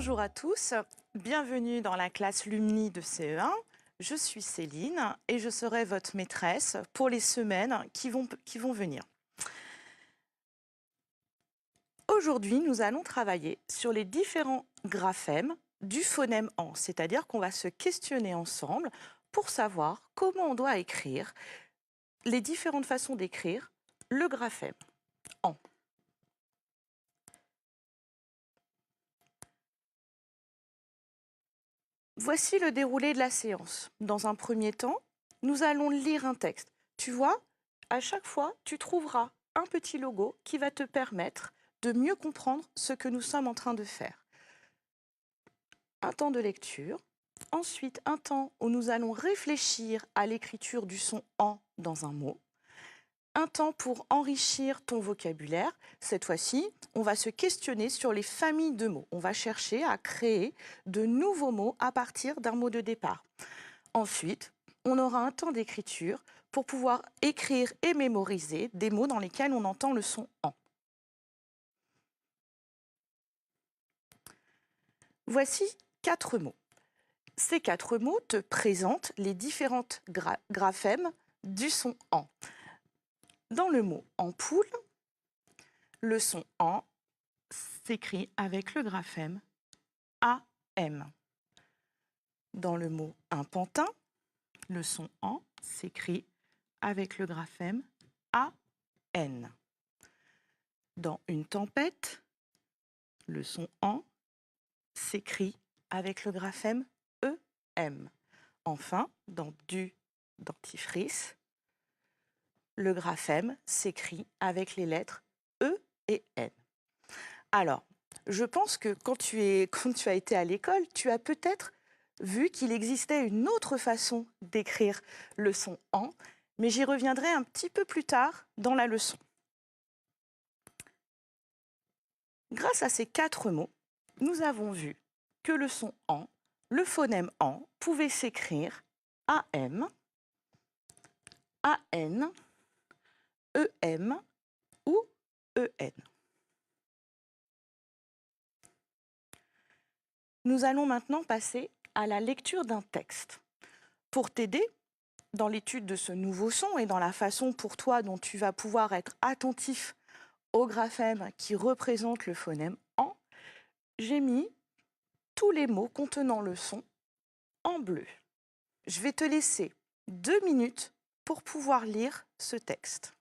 Bonjour à tous, bienvenue dans la classe Lumni de CE1. Je suis Céline et je serai votre maîtresse pour les semaines qui vont venir. Aujourd'hui, nous allons travailler sur les différents graphèmes du phonème AN, c'est-à-dire qu'on va se questionner ensemble pour savoir comment on doit écrire les différentes façons d'écrire le graphème AN. Voici le déroulé de la séance. Dans un premier temps, nous allons lire un texte. Tu vois, à chaque fois, tu trouveras un petit logo qui va te permettre de mieux comprendre ce que nous sommes en train de faire. Un temps de lecture. Ensuite, un temps où nous allons réfléchir à l'écriture du son « en » dans un mot. Un temps pour enrichir ton vocabulaire. Cette fois-ci, on va se questionner sur les familles de mots. On va chercher à créer de nouveaux mots à partir d'un mot de départ. Ensuite, on aura un temps d'écriture pour pouvoir écrire et mémoriser des mots dans lesquels on entend le son « en ». Voici 4 mots. Ces 4 mots te présentent les différentes graphèmes du son « en ». Dans le mot « ampoule », le son « en » s'écrit avec le graphème AM. Dans le mot « un pantin », le son « en » s'écrit avec le graphème AN. Dans une tempête, le son « en » s'écrit avec le graphème EM. Enfin, dans du dentifrice, le graphème s'écrit avec les lettres E et N. Alors, je pense que quand tu as été à l'école, tu as peut-être vu qu'il existait une autre façon d'écrire le son « en », mais j'y reviendrai un petit peu plus tard dans la leçon. Grâce à ces 4 mots, nous avons vu que le son « en », le phonème « en », pouvait s'écrire AM, AN, EM ou EN. Nous allons maintenant passer à la lecture d'un texte. Pour t'aider dans l'étude de ce nouveau son et dans la façon pour toi dont tu vas pouvoir être attentif au graphème qui représente le phonème « en », j'ai mis tous les mots contenant le son en bleu. Je vais te laisser 2 minutes pour pouvoir lire ce texte.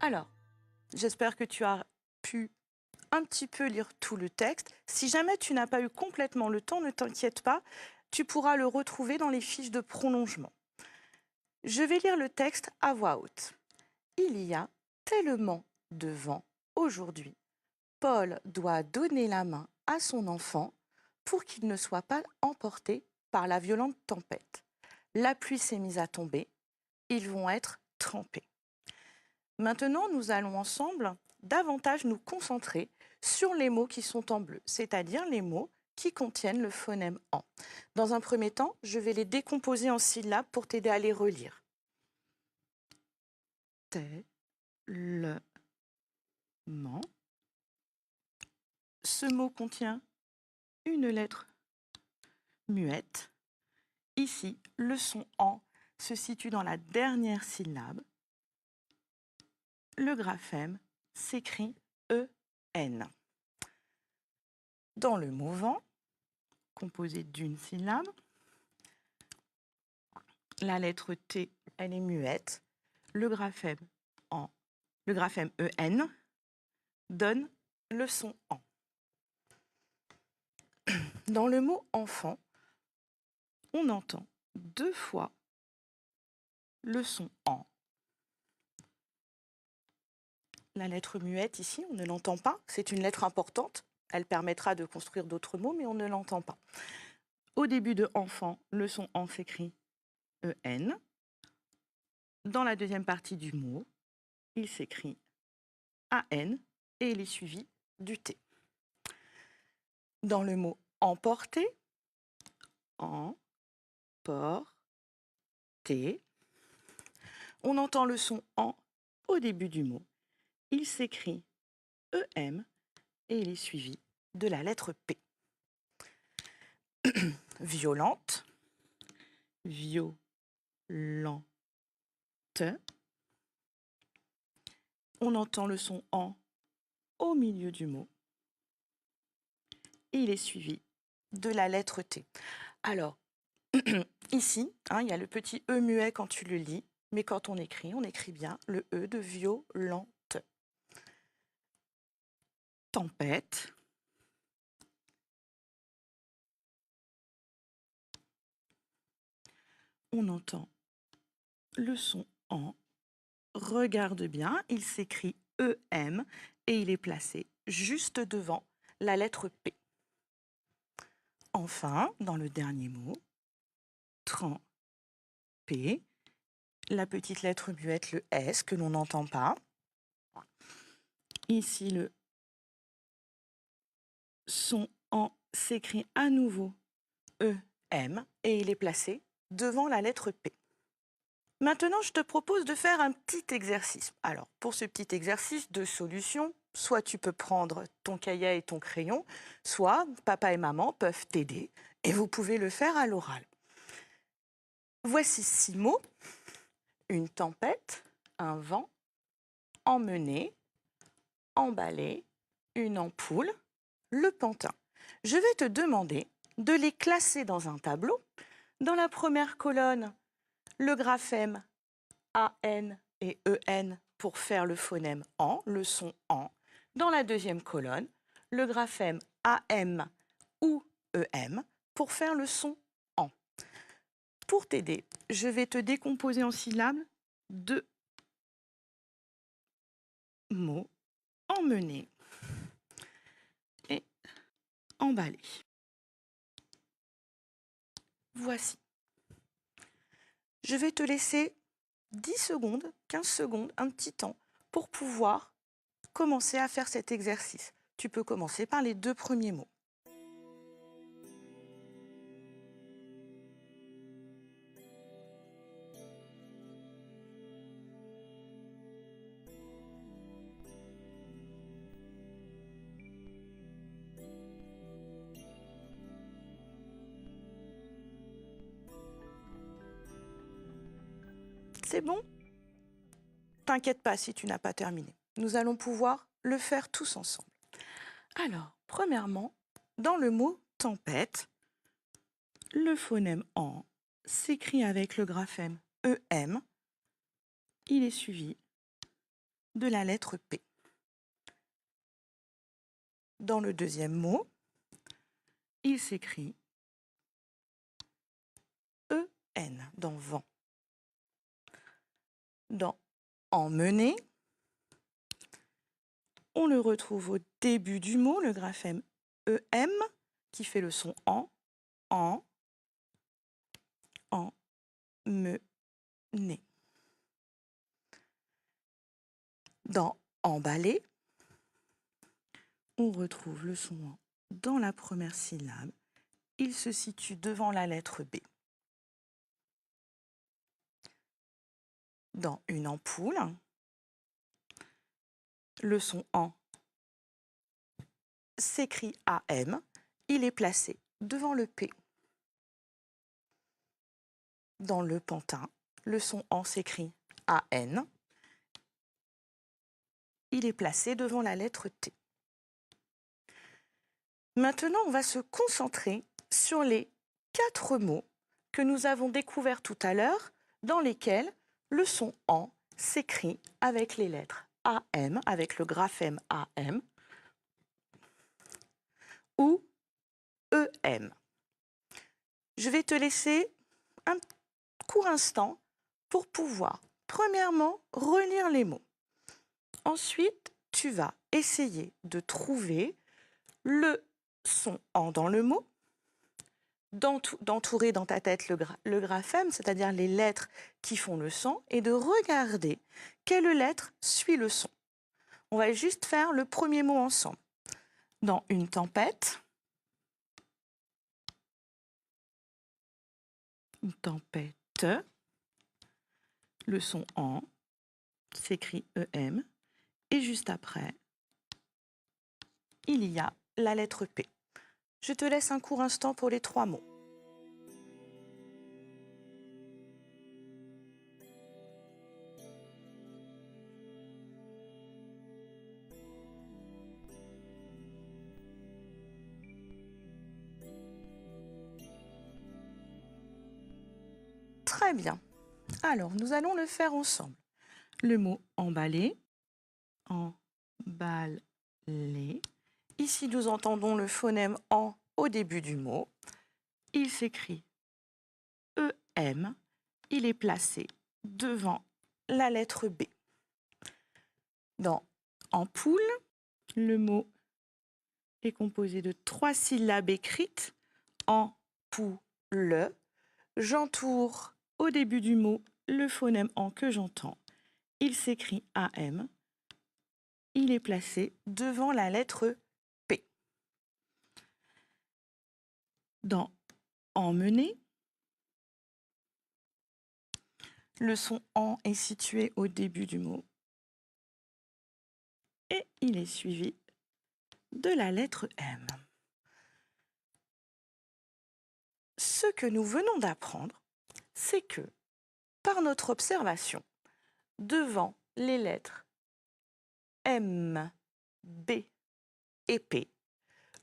Alors, j'espère que tu as pu un petit peu lire tout le texte. Si jamais tu n'as pas eu complètement le temps, ne t'inquiète pas, tu pourras le retrouver dans les fiches de prolongement. Je vais lire le texte à voix haute. Il y a tellement de vent aujourd'hui. Paul doit donner la main à son enfant pour qu'il ne soit pas emporté par la violente tempête. La pluie s'est mise à tomber. Ils vont être trempés. Maintenant, nous allons ensemble davantage nous concentrer sur les mots qui sont en bleu, c'est-à-dire les mots qui contiennent le phonème en. Dans un premier temps, je vais les décomposer en syllabes pour t'aider à les relire. Tellement. Ce mot contient une lettre muette. Ici, le son en se situe dans la dernière syllabe. Le graphème s'écrit EN. Dans le mot vent, composé d'une syllabe, la lettre T, elle est muette. Le graphème EN donne le son en. Dans le mot enfant, on entend 2 fois le son en. La lettre muette ici, on ne l'entend pas. C'est une lettre importante. Elle permettra de construire d'autres mots, mais on ne l'entend pas. Au début de enfant, le son en s'écrit EN. Dans la deuxième partie du mot, il s'écrit AN et il est suivi du T. Dans le mot emporter, emporter, on entend le son en au début du mot. Il s'écrit EM et il est suivi de la lettre P. Violente, violente, on entend le son en au milieu du mot. Et il est suivi de la lettre T. Alors, ici, il y a le petit E muet quand tu le lis, mais quand on écrit bien le E de violente. Tempête. On entend le son en. Regarde bien, il s'écrit EM et il est placé juste devant la lettre P. Enfin, dans le dernier mot, tremper, la petite lettre muette, le S, que l'on n'entend pas. Ici, le son en s'écrit à nouveau EM et il est placé devant la lettre P. Maintenant, je te propose de faire un petit exercice. Alors, pour ce petit exercice de solution, soit tu peux prendre ton cahier et ton crayon, soit papa et maman peuvent t'aider et vous pouvez le faire à l'oral. Voici 6 mots. Une tempête, un vent, emmener, emballer, une ampoule, le pantin. Je vais te demander de les classer dans un tableau. Dans la première colonne, le graphème AN et EN pour faire le phonème en, le son en. Dans la deuxième colonne, le graphème AM ou EM pour faire le son en. Pour t'aider, je vais te décomposer en syllabes 2 mots, emmener et emballer. Voici. Je vais te laisser 10 secondes, 15 secondes, un petit temps pour pouvoir commencer à faire cet exercice. Tu peux commencer par les 2 premiers mots. C'est bon? T'inquiète pas si tu n'as pas terminé. Nous allons pouvoir le faire tous ensemble. Alors, premièrement, dans le mot tempête, le phonème en s'écrit avec le graphème EM. Il est suivi de la lettre P. Dans le deuxième mot, il s'écrit EN dans vent. Dans emmener, on le retrouve au début du mot, le graphème EM qui fait le son en, emmener. Dans emballer, on retrouve le son en dans la première syllabe. Il se situe devant la lettre B. Dans une ampoule, le son en s'écrit AM. Il est placé devant le P. Dans le pantin, le son en s'écrit AN. Il est placé devant la lettre T. Maintenant, on va se concentrer sur les 4 mots que nous avons découverts tout à l'heure, dans lesquels le son en s'écrit avec les lettres AM, avec le graphème AM, ou EM. Je vais te laisser un court instant pour pouvoir, premièrement, relire les mots. Ensuite, tu vas essayer de trouver le son en dans le mot, d'entourer dans ta tête le graphème, c'est-à-dire les lettres qui font le son, et de regarder quelle lettre suit le son. On va juste faire le premier mot ensemble. Dans une tempête, le son en s'écrit EM, et juste après, il y a la lettre P. Je te laisse un court instant pour les 3 mots. Très bien. Alors, nous allons le faire ensemble. Le mot emballer, emballer. Ici, nous entendons le phonème en au début du mot. Il s'écrit EM. Il est placé devant la lettre B. Dans ampoule, le mot est composé de 3 syllabes écrites. Ampoule. J'entoure au début du mot le phonème en que j'entends. Il s'écrit AM. Il est placé devant la lettre P. Dans emmener, le son en est situé au début du mot et il est suivi de la lettre M. Ce que nous venons d'apprendre, c'est que par notre observation, devant les lettres M, B et P,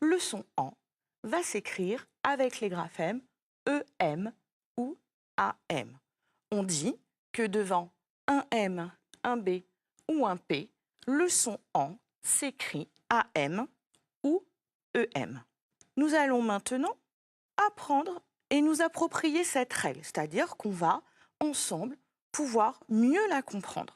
le son en va s'écrire avec les graphèmes EM ou AM. On dit que devant un M, un B ou un P, le son en s'écrit AM ou EM. Nous allons maintenant apprendre et nous approprier cette règle, c'est-à-dire qu'on va ensemble pouvoir mieux la comprendre.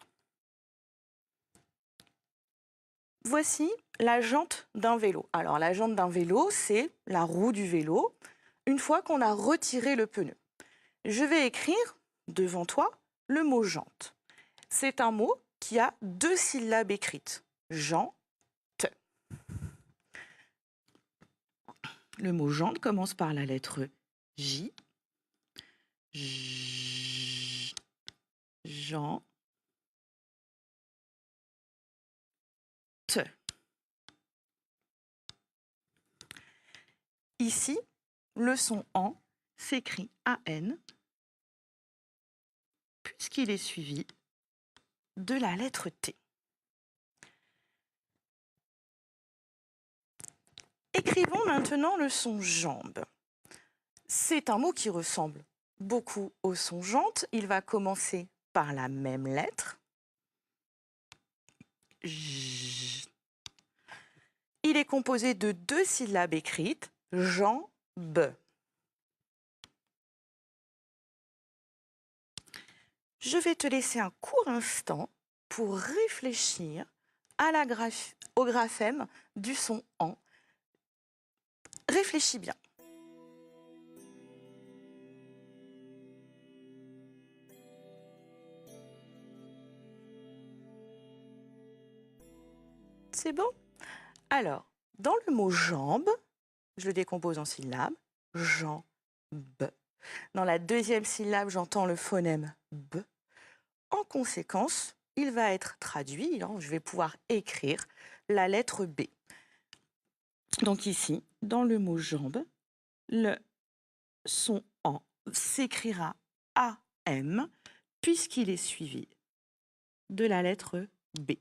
Voici la jante d'un vélo. Alors la jante d'un vélo, c'est la roue du vélo, une fois qu'on a retiré le pneu. Je vais écrire devant toi le mot jante. C'est un mot qui a 2 syllabes écrites. Jante. Le mot jante commence par la lettre J. J. Jean. Ici, le son en s'écrit AN puisqu'il est suivi de la lettre T. Écrivons maintenant le son jambe. C'est un mot qui ressemble beaucoup au son jante. Il va commencer par la même lettre. J. Il est composé de 2 syllabes écrites, jambe. Je vais te laisser un court instant pour réfléchir au graphème du son en. Réfléchis bien. C'est bon? Alors, dans le mot jambe, je le décompose en syllabes. Jambe. Dans la deuxième syllabe, j'entends le phonème B. En conséquence, il va être traduit, je vais pouvoir écrire la lettre B. Donc ici, dans le mot jambe, le son en s'écrira AM puisqu'il est suivi de la lettre B.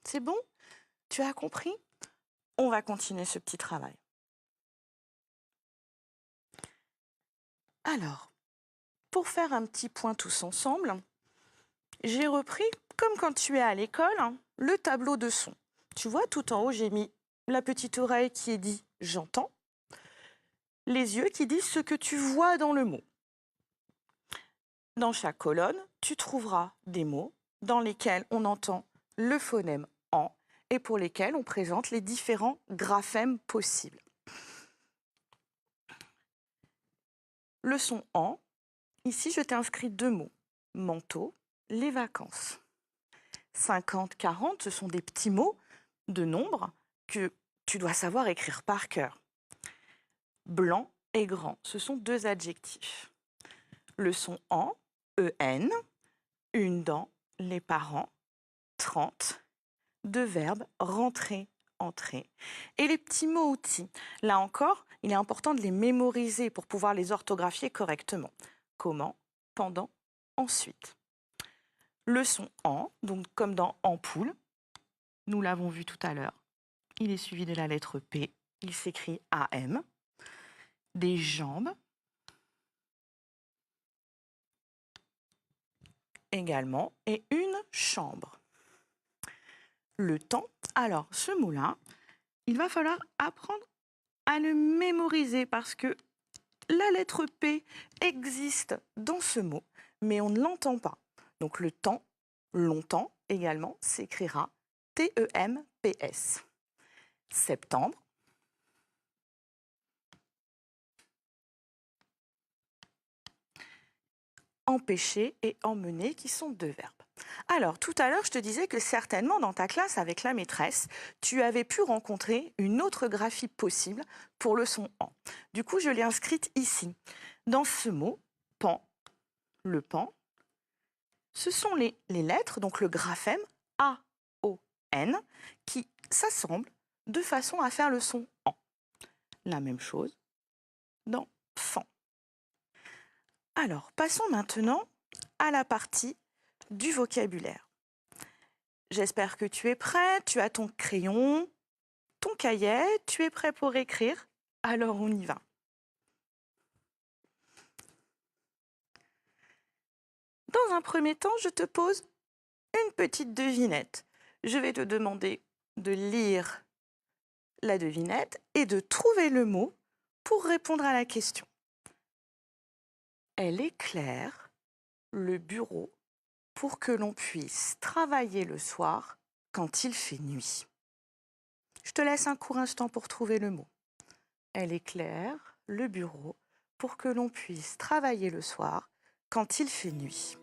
C'est bon? Tu as compris? On va continuer ce petit travail. Alors, pour faire un petit point tous ensemble, j'ai repris, comme quand tu es à l'école, le tableau de son. Tu vois, tout en haut, j'ai mis la petite oreille qui est dit « j'entends », les yeux qui disent ce que tu vois dans le mot. Dans chaque colonne, tu trouveras des mots dans lesquels on entend le phonème « en » et pour lesquels on présente les différents graphèmes possibles. Le son « en », ici je t'ai inscrit 2 mots, manteau, les vacances. 50, 40, ce sont des petits mots de nombre que tu dois savoir écrire par cœur. Blanc et grand, ce sont 2 adjectifs. Le son en, en, une dent, les parents, 30, 2 verbes, rentrer, entrer. Et les petits mots outils, là encore, il est important de les mémoriser pour pouvoir les orthographier correctement. Comment, pendant, ensuite. Le son en, donc comme dans ampoule, nous l'avons vu tout à l'heure, il est suivi de la lettre P, il s'écrit AM. Des jambes, également, et une chambre. Le temps, alors ce mot-là, il va falloir apprendre à le mémoriser parce que la lettre P existe dans ce mot, mais on ne l'entend pas. Donc le temps, longtemps, également, s'écrira T-E-M-P-S. Septembre. Empêcher et emmener, qui sont 2 verbes. Alors, tout à l'heure, je te disais que certainement, dans ta classe, avec la maîtresse, tu avais pu rencontrer une autre graphie possible pour le son « en ». Du coup, je l'ai inscrite ici. Dans ce mot, pan, le pan, ce sont les lettres, donc le graphème A-O-N, qui s'assemblent de façon à faire le son « en ». La même chose dans fan. Alors, passons maintenant à la partie du vocabulaire. J'espère que tu es prêt, tu as ton crayon, ton cahier, tu es prêt pour écrire? Alors on y va. Dans un premier temps, je te pose une petite devinette. Je vais te demander de lire la devinette et de trouver le mot pour répondre à la question. Elle éclaire le bureau pour que l'on puisse travailler le soir quand il fait nuit. Je te laisse un court instant pour trouver le mot. Elle éclaire le bureau pour que l'on puisse travailler le soir quand il fait nuit.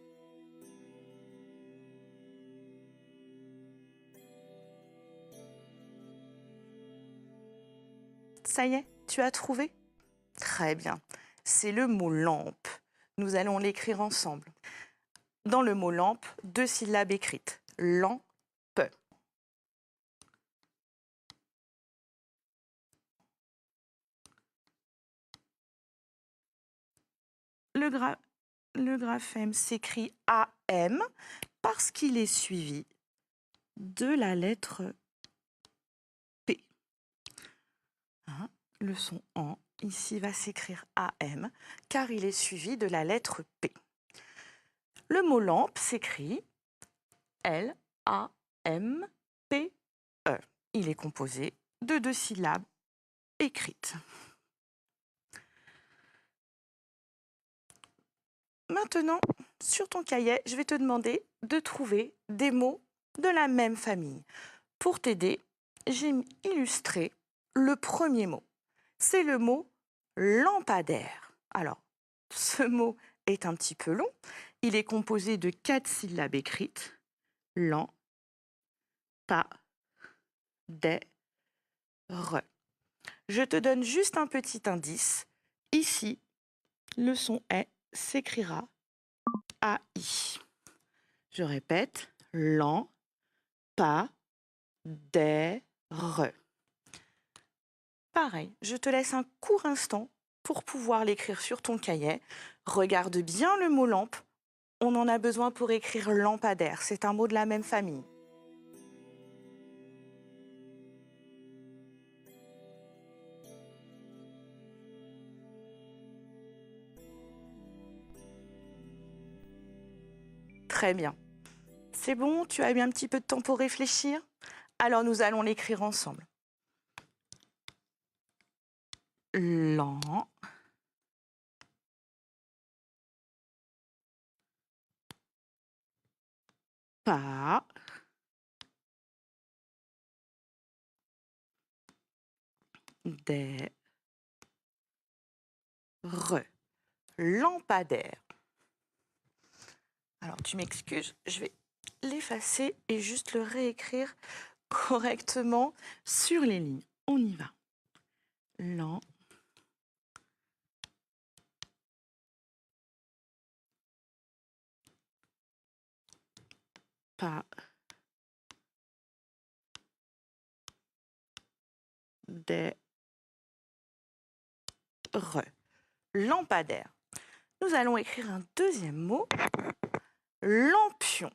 Ça y est, tu as trouvé? Très bien. C'est le mot lampe. Nous allons l'écrire ensemble. Dans le mot lampe, 2 syllabes écrites. Lampe. Le graphème s'écrit AM parce qu'il est suivi de la lettre P. Le son en, ici, va s'écrire AM car il est suivi de la lettre P. Le mot lampe s'écrit L-A-M-P-E. Il est composé de 2 syllabes écrites. Maintenant, sur ton cahier, je vais te demander de trouver des mots de la même famille. Pour t'aider, j'ai illustré le premier mot. C'est le mot lampadaire. Alors, ce mot est un petit peu long. Il est composé de 4 syllabes écrites. pas, des, re. Je te donne juste un petit indice. Ici, le son est s'écrira AI. Je répète, lent, pas, des, re. Pareil, je te laisse un court instant pour pouvoir l'écrire sur ton cahier. Regarde bien le mot lampe. On en a besoin pour écrire lampadaire. C'est un mot de la même famille. Très bien. C'est bon, tu as eu un petit peu de temps pour réfléchir? Alors nous allons l'écrire ensemble. Lent, pas, des, re. Lampadaire. Alors tu m'excuses, je vais l'effacer et juste le réécrire correctement sur les lignes. On y va. Lent, pas, des, re. Lampadaire. Nous allons écrire un deuxième mot, lampion.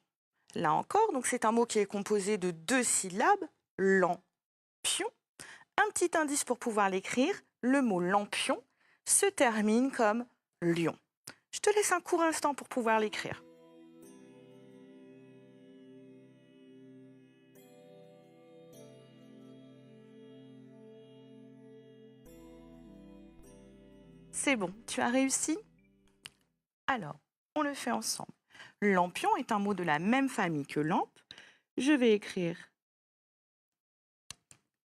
Là encore, donc c'est un mot qui est composé de 2 syllabes, lampion. Un petit indice pour pouvoir l'écrire, le mot lampion se termine comme lion. Je te laisse un court instant pour pouvoir l'écrire. C'est bon, tu as réussi? Alors, on le fait ensemble. Lampion est un mot de la même famille que lampe. Je vais écrire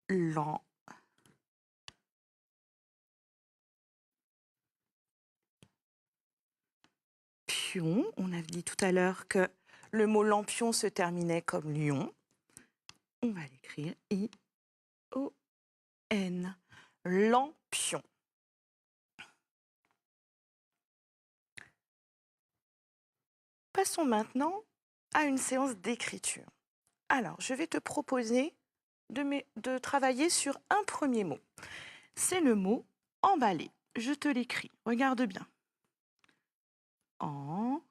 lampion. On a dit tout à l'heure que le mot lampion se terminait comme lion. On va l'écrire I-O-N. Lampion. Passons maintenant à une séance d'écriture. Alors, je vais te proposer de travailler sur un premier mot. C'est le mot emballer. Je te l'écris. Regarde bien. En,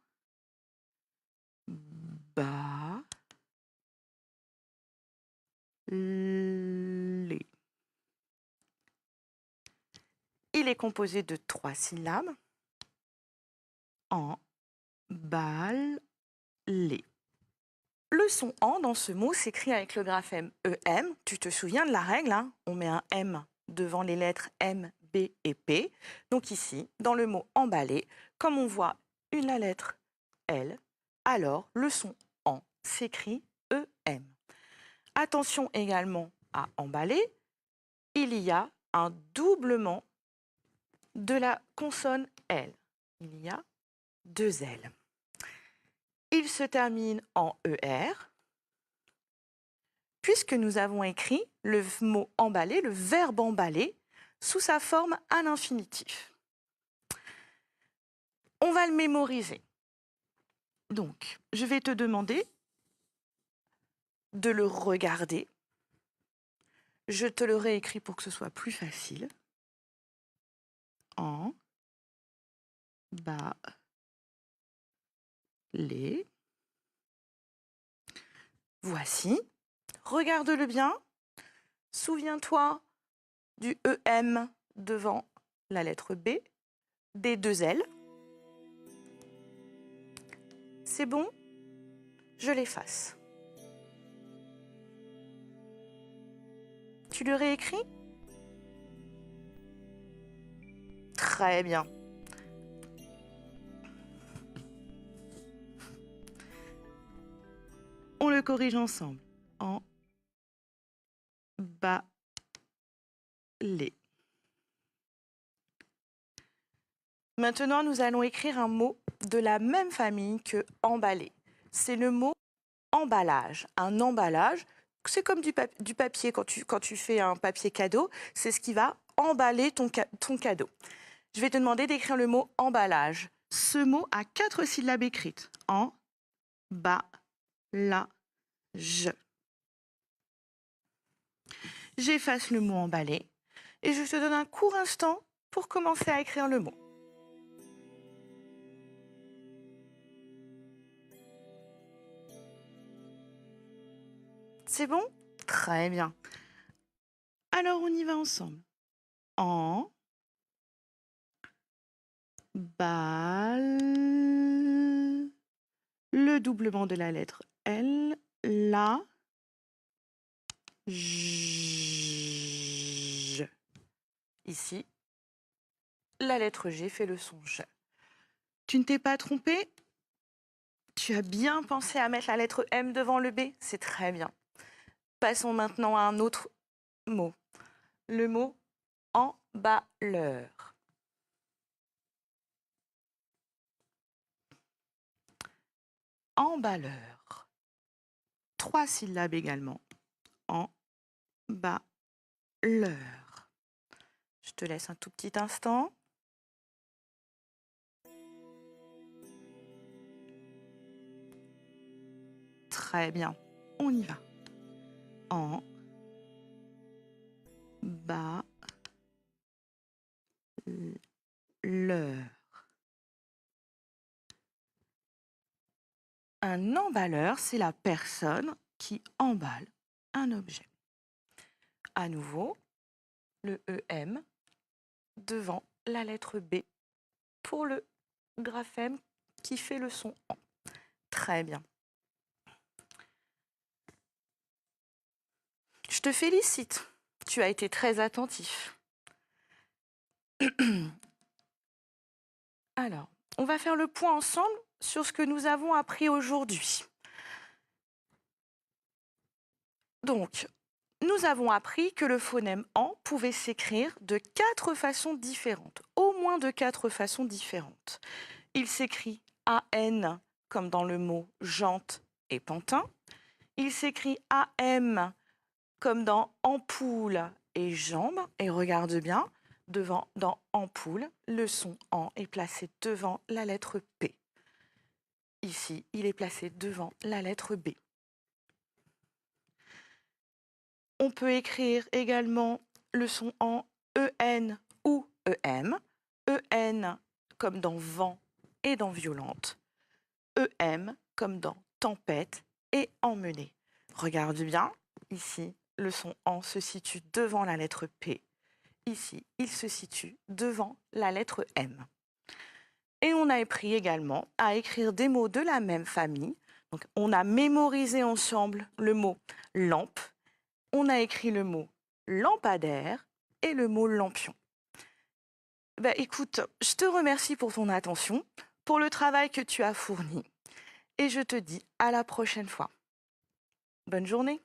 bas, les. Il est composé de 3 syllabes. En, bal, les. Le son en dans ce mot s'écrit avec le graphème EM. Tu te souviens de la règle, hein? On met un M devant les lettres M, B et P. Donc ici, dans le mot emballer, comme on voit la lettre L, alors le son en s'écrit EM. Attention également à emballer, il y a un doublement de la consonne L. Il y a 2 L. Il se termine en ER, puisque nous avons écrit le mot emballer, le verbe emballer, sous sa forme à l'infinitif. On va le mémoriser. Donc, je vais te demander de le regarder. Je te le réécris pour que ce soit plus facile. En, bas, les. Voici. Regarde-le bien. Souviens-toi du EM devant la lettre B, des 2 L. C'est bon? Je l'efface. Tu le réécris? Très bien. On le corrige ensemble. En, bas, les. Maintenant, nous allons écrire un mot de la même famille que emballer. C'est le mot emballage. Un emballage c'est comme du papier quand tu fais un papier cadeau. C'est ce qui va emballer ton cadeau. Je vais te demander d'écrire le mot emballage. Ce mot a 4 syllabes écrites. En, bas, la, je. J'efface le mot emballé et je te donne un court instant pour commencer à écrire le mot. C'est bon? Très bien. Alors, on y va ensemble. En, balle, le doublement de la lettre L, la, J. Ici, la lettre G fait le son J. Tu ne t'es pas trompé? Tu as bien pensé à mettre la lettre M devant le B? C'est très bien. Passons maintenant à un autre mot. Le mot emballeur. Emballeur. 3 syllabes également. Emballeur. Je te laisse un tout petit instant. Très bien. On y va. Emballeur. Un emballeur, c'est la personne qui emballe un objet. À nouveau, le EM devant la lettre B pour le graphème qui fait le son en. Très bien. Je te félicite. Tu as été très attentif. Alors, on va faire le point ensemble sur ce que nous avons appris aujourd'hui. Donc, nous avons appris que le phonème en pouvait s'écrire de 4 façons différentes, au moins de 4 façons différentes. Il s'écrit AN comme dans le mot jante et pantin. Il s'écrit AM comme dans ampoule et jambe. Et regarde bien, dans ampoule, le son en est placé devant la lettre P. Ici, il est placé devant la lettre B. On peut écrire également le son en EN ou EM. EN comme dans vent et dans violente. EM comme dans tempête et emmener. Regarde bien, ici, le son en se situe devant la lettre P. Ici, il se situe devant la lettre M. Et on a appris également à écrire des mots de la même famille. Donc, on a mémorisé ensemble le mot lampe. On a écrit le mot lampadaire et le mot lampion. Écoute, je te remercie pour ton attention, pour le travail que tu as fourni. Et je te dis à la prochaine fois. Bonne journée.